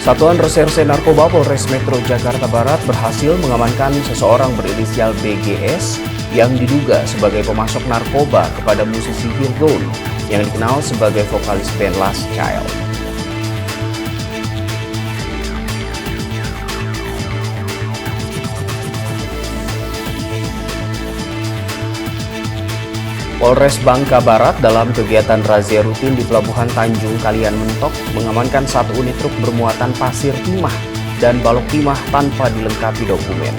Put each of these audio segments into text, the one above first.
Satuan Reserse Narkoba Polres Metro Jakarta Barat berhasil mengamankan seseorang berinisial BGS yang diduga sebagai pemasok narkoba kepada musisi Virgon yang dikenal sebagai vokalis band Last Child. Polres Bangka Barat dalam kegiatan razia rutin di Pelabuhan Tanjung Kalian Mentok mengamankan satu unit truk bermuatan pasir timah dan balok timah tanpa dilengkapi dokumen.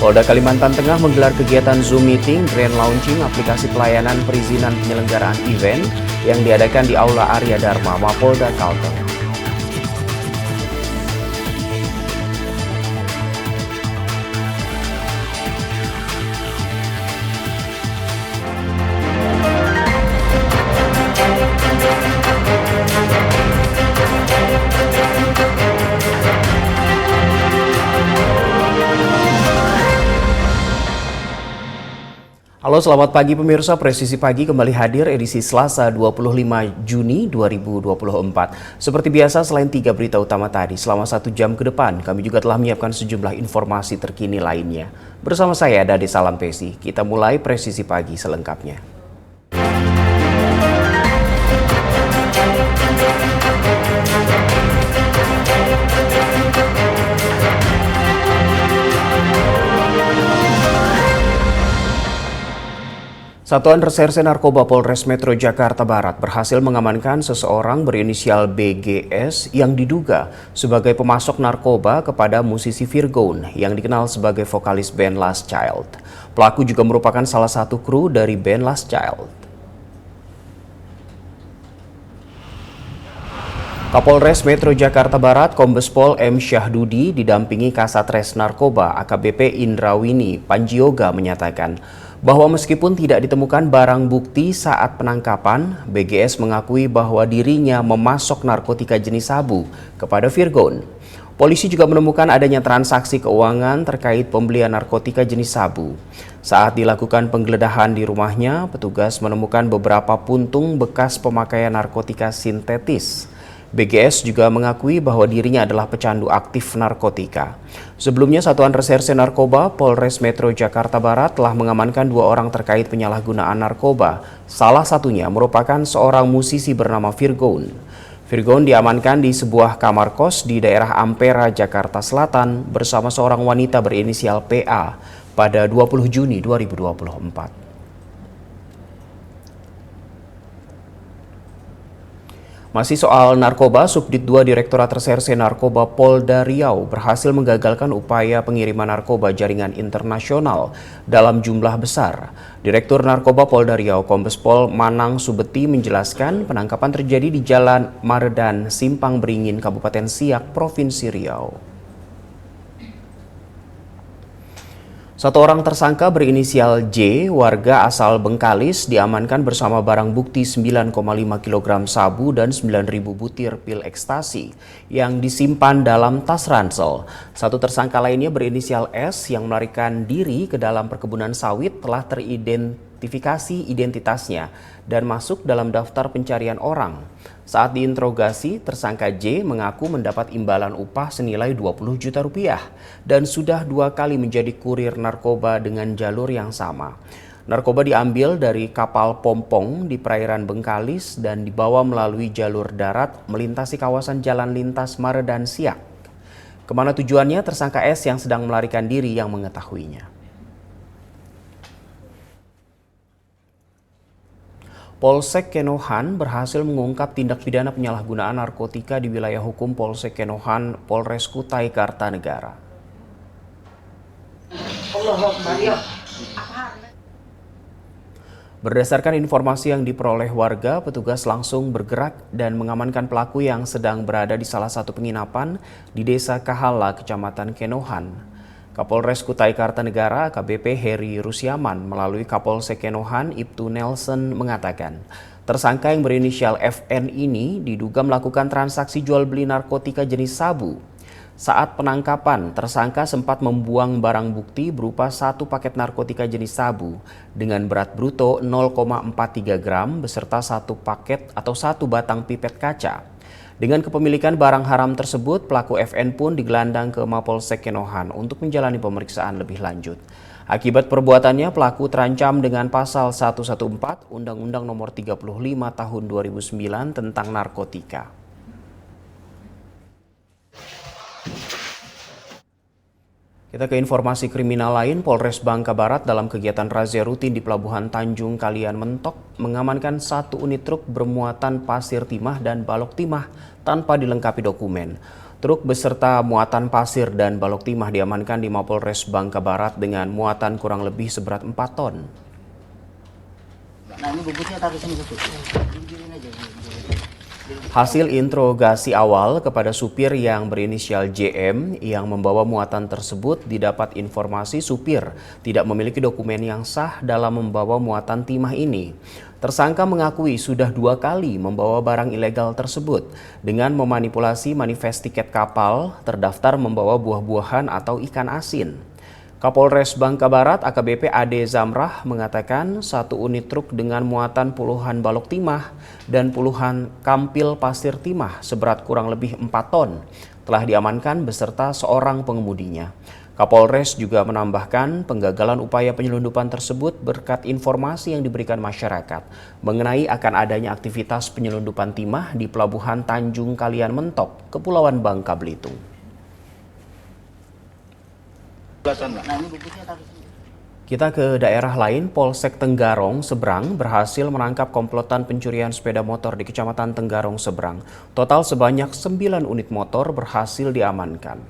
Polda Kalimantan Tengah menggelar kegiatan Zoom Meeting Grand Launching aplikasi pelayanan perizinan penyelenggaraan event yang diadakan di Aula Arya Dharma, Mapolda Kalteng. Halo, selamat pagi pemirsa. Presisi Pagi kembali hadir edisi Selasa 25 Juni 2024. Seperti biasa, selain 3 berita utama tadi, selama 1 jam ke depan, kami juga telah menyiapkan sejumlah informasi terkini lainnya. Bersama saya, Dade Salam Pesi, kita mulai Presisi Pagi selengkapnya. Satuan Reserse Narkoba Polres Metro Jakarta Barat berhasil mengamankan seseorang berinisial BGS yang diduga sebagai pemasok narkoba kepada musisi Virgon yang dikenal sebagai vokalis band Last Child. Pelaku juga merupakan salah satu kru dari band Last Child. Kapolres Metro Jakarta Barat Kombes Pol M. Syahdudi didampingi Kasatres Narkoba AKBP Indrawini Panjioga menyatakan bahwa meskipun tidak ditemukan barang bukti saat penangkapan, BGS mengakui bahwa dirinya memasok narkotika jenis sabu kepada Virgon. Polisi juga menemukan adanya transaksi keuangan terkait pembelian narkotika jenis sabu. Saat dilakukan penggeledahan di rumahnya, petugas menemukan beberapa puntung bekas pemakaian narkotika sintetis. BGS juga mengakui bahwa dirinya adalah pecandu aktif narkotika. Sebelumnya, Satuan Reserse Narkoba Polres Metro Jakarta Barat telah mengamankan 2 orang terkait penyalahgunaan narkoba. Salah satunya merupakan seorang musisi bernama Virgon. Virgon diamankan di sebuah kamar kos di daerah Ampera, Jakarta Selatan bersama seorang wanita berinisial PA pada 20 Juni 2024. Masih soal narkoba, Subdit 2 Direktorat Reserse Narkoba Polda Riau berhasil menggagalkan upaya pengiriman narkoba jaringan internasional dalam jumlah besar. Direktur Narkoba Polda Riau Kombes Pol Manang Subeti menjelaskan penangkapan terjadi di Jalan Maredan, Simpang Beringin, Kabupaten Siak, Provinsi Riau. Satu orang tersangka berinisial J, warga asal Bengkalis, diamankan bersama barang bukti 9,5 kg sabu dan 9.000 butir pil ekstasi yang disimpan dalam tas ransel. Satu tersangka lainnya berinisial S yang melarikan diri ke dalam perkebunan sawit telah teridentifikasi identitasnya dan masuk dalam daftar pencarian orang. Saat diinterogasi, tersangka J mengaku mendapat imbalan upah senilai 20 juta rupiah dan sudah 2 kali menjadi kurir narkoba dengan jalur yang sama. Narkoba diambil dari kapal pompong di perairan Bengkalis dan dibawa melalui jalur darat melintasi kawasan Jalan Lintas Maredan Siak. Kemana tujuannya, tersangka S yang sedang melarikan diri yang mengetahuinya. Polsek Kenohan berhasil mengungkap tindak pidana penyalahgunaan narkotika di wilayah hukum Polsek Kenohan, Polres Kutai Kartanegara. Berdasarkan informasi yang diperoleh warga, petugas langsung bergerak dan mengamankan pelaku yang sedang berada di salah satu penginapan di Desa Kahala, Kecamatan Kenohan. Kapolres Kutai Kartanegara AKBP Heri Rusyaman melalui Kapolsek Kenohan Ibtu Nelson mengatakan, Tersangka yang berinisial FN ini diduga melakukan transaksi jual beli narkotika jenis sabu. Saat penangkapan, tersangka sempat membuang barang bukti berupa satu paket narkotika jenis sabu dengan berat bruto 0,43 gram beserta satu paket atau satu batang pipet kaca. Dengan kepemilikan barang haram tersebut, pelaku FN pun digelandang ke Mapolsek Kenohan untuk menjalani pemeriksaan lebih lanjut. Akibat perbuatannya, pelaku terancam dengan pasal 114 Undang-Undang Nomor 35 Tahun 2009 tentang narkotika. Kita ke informasi kriminal lain. Polres Bangka Barat dalam kegiatan razia rutin di Pelabuhan Tanjung Kalian Mentok mengamankan satu unit truk bermuatan pasir timah dan balok timah tanpa dilengkapi dokumen. Truk beserta muatan pasir dan balok timah diamankan di Mapolres Bangka Barat dengan muatan kurang lebih seberat 4 ton. Nah, ini bubutnya taruh sini. Hasil interogasi awal kepada supir yang berinisial JM yang membawa muatan tersebut didapat informasi supir tidak memiliki dokumen yang sah dalam membawa muatan timah ini. Tersangka mengakui sudah 2 kali membawa barang ilegal tersebut dengan memanipulasi manifest tiket kapal terdaftar membawa buah-buahan atau ikan asin. Kapolres Bangka Barat AKBP Ade Zamrah mengatakan satu unit truk dengan muatan puluhan balok timah dan puluhan kampil pasir timah seberat kurang lebih 4 ton telah diamankan beserta seorang pengemudinya. Kapolres juga menambahkan penggagalan upaya penyelundupan tersebut berkat informasi yang diberikan masyarakat mengenai akan adanya aktivitas penyelundupan timah di Pelabuhan Tanjung Kalian Mentok, Kepulauan Bangka Belitung. Kita ke daerah lain. Polsek Tenggarong Seberang berhasil menangkap komplotan pencurian sepeda motor di Kecamatan Tenggarong Seberang. Total sebanyak 9 unit motor berhasil diamankan.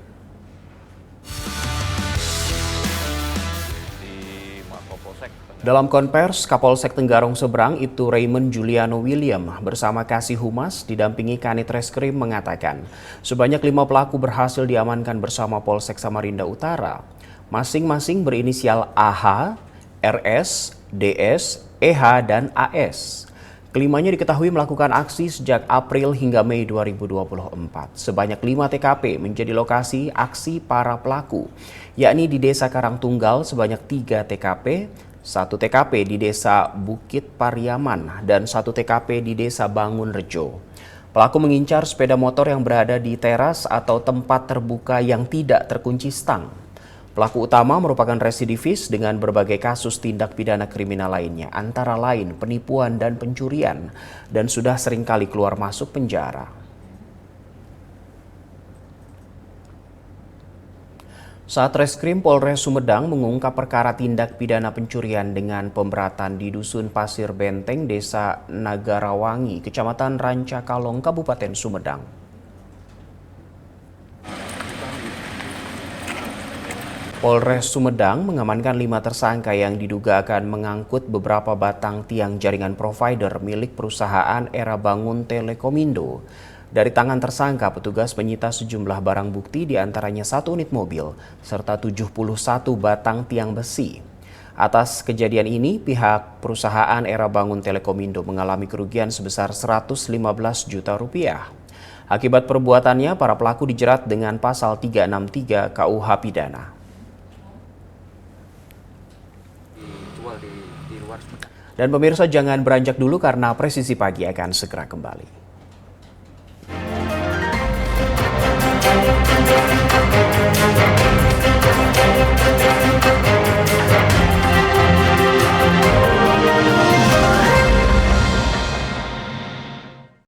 Dalam konvers, Kapolsek Tenggarong Seberang Ibtu Raymond Juliano William bersama Kasih Humas didampingi Kanit Reskrim mengatakan sebanyak 5 pelaku berhasil diamankan bersama Polsek Samarinda Utara. Masing-masing berinisial AH, RS, DS, EH, dan AS. Kelimanya diketahui melakukan aksi sejak April hingga Mei 2024. Sebanyak 5 TKP menjadi lokasi aksi para pelaku, yakni di Desa Karangtunggal sebanyak 3 TKP, 1 TKP di Desa Bukit Pariaman, dan 1 TKP di Desa Bangun Rejo. Pelaku mengincar sepeda motor yang berada di teras atau tempat terbuka yang tidak terkunci stang. Pelaku utama merupakan residivis dengan berbagai kasus tindak pidana kriminal lainnya, antara lain penipuan dan pencurian, dan sudah seringkali keluar masuk penjara. Satreskrim Polres Sumedang mengungkap perkara tindak pidana pencurian dengan pemberatan di Dusun Pasir Benteng, Desa Nagarawangi, Kecamatan Rancakalong, Kabupaten Sumedang. Polres Sumedang mengamankan 5 tersangka yang diduga akan mengangkut beberapa batang tiang jaringan provider milik perusahaan Era Bangun Telekomindo. Dari tangan tersangka, petugas menyita sejumlah barang bukti diantaranya 1 unit mobil serta 71 batang tiang besi. Atas kejadian ini, pihak perusahaan Era Bangun Telekomindo mengalami kerugian sebesar 115 juta rupiah. Akibat perbuatannya, para pelaku dijerat dengan pasal 363 KUH Pidana. Dan pemirsa, jangan beranjak dulu karena Presisi Pagi akan segera kembali.